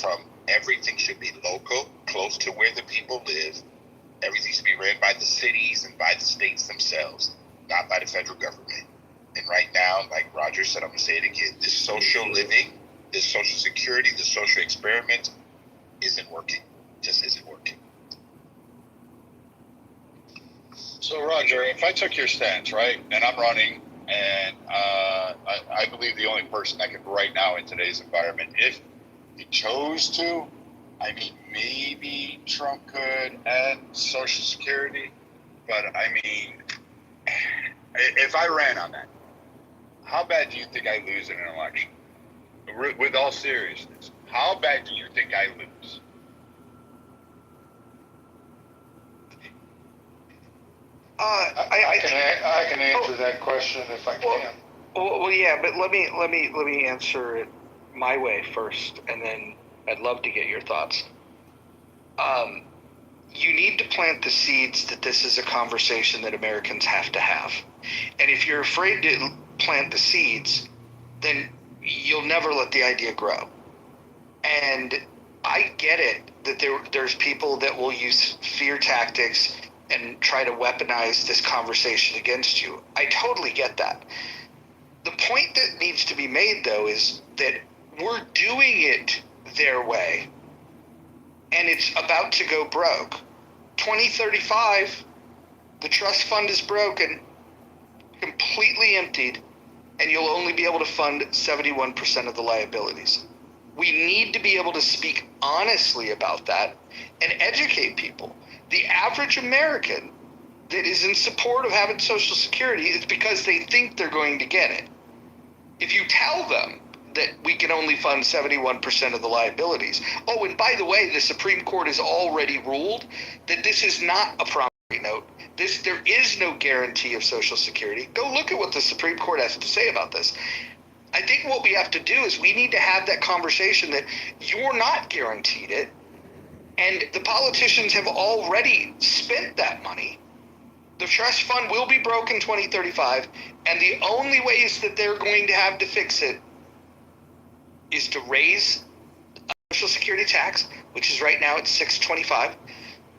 from everything should be local, close to where the people live. Everything should be ran by the cities and by the states themselves, not by the federal government. And right now, like Roger said, I'm going to say it again, this social living, this social security, this social experiment isn't working. Just isn't working. So, Roger, if I took your stance, right, and I'm running, and I believe the only person that could right now in today's environment, if he chose to, I mean, maybe Trump could end Social Security, but I mean, if I ran on that, how bad do you think I lose in an election? With all seriousness, how bad do you think I lose? I can answer that question if I can. Well, yeah, but let me answer it my way first, and then I'd love to get your thoughts. You need to plant the seeds that this is a conversation that Americans have to have, and if you're afraid to plant the seeds, then you'll never let the idea grow. And I get it that there's people that will use fear tactics and try to weaponize this conversation against you. I totally get that. The point that needs to be made, though, is that we're doing it their way, and it's about to go broke. 2035, the trust fund is broken, completely emptied, and you'll only be able to fund 71% of the liabilities. We need to be able to speak honestly about that and educate people. The average American that is in support of having Social Security is because they think they're going to get it. If you tell them that we can only fund 71% of the liabilities, oh, and by the way, the Supreme Court has already ruled that this is not a promissory note. There is no guarantee of Social Security. Go look at what the Supreme Court has to say about this. I think what we have to do is we need to have that conversation that you're not guaranteed it, and the politicians have already spent that money. The trust fund will be broke in 2035, and the only ways that they're going to have to fix it is to raise Social Security tax, which is right now at $625.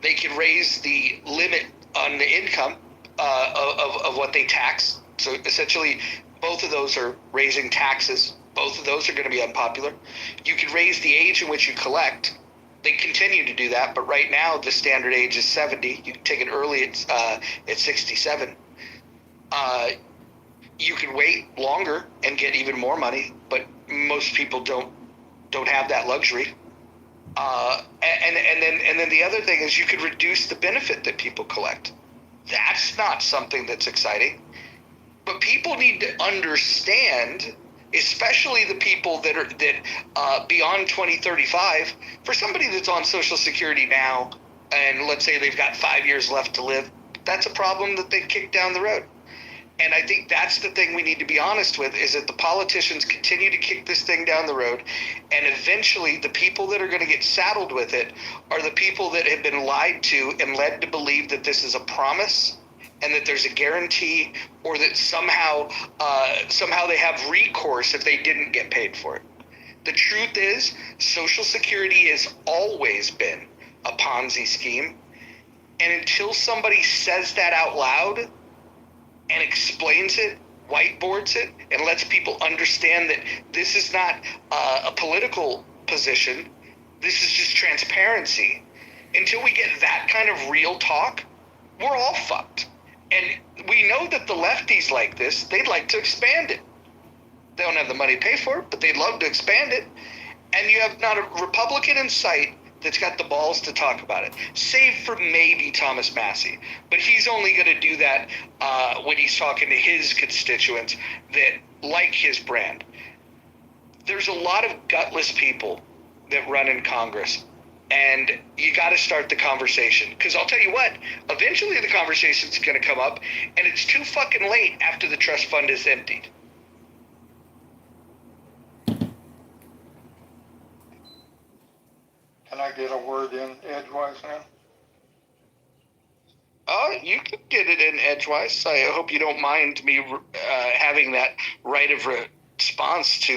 They can raise the limit on the income of what they tax. So essentially, both of those are raising taxes. Both of those are going to be unpopular. You can raise the age in which you collect. They continue to do that, but right now the standard age is 70. You can take it early at 67. You can wait longer and get even more money, but most people don't have that luxury. And then the other thing is you could reduce the benefit that people collect. That's not something that's exciting. But people need to understand, especially the people that beyond 2035, for somebody that's on Social Security now, and let's say they've got 5 years left to live, that's a problem that they kick down the road. And I think that's the thing we need to be honest with, is that the politicians continue to kick this thing down the road, and eventually the people that are going to get saddled with it are the people that have been lied to and led to believe that this is a promise and that there's a guarantee, or that somehow they have recourse if they didn't get paid for it. The truth is, Social Security has always been a Ponzi scheme, and until somebody says that out loud and explains it, whiteboards it, and lets people understand that this is not a political position, this is just transparency. Until we get that kind of real talk, we're all fucked. And we know that the lefties like this, they'd like to expand it. They don't have the money to pay for it, but they'd love to expand it. And you have not a Republican in sight that's got the balls to talk about it, save for maybe Thomas Massey. But he's only going to do that when he's talking to his constituents that like his brand. There's a lot of gutless people that run in Congress, and you got to start the conversation. Because I'll tell you what, eventually the conversation's going to come up, and it's too fucking late after the trust fund is emptied. Can I get a word in edgewise now? Oh, you can get it in edgewise. I hope you don't mind me having that right of response to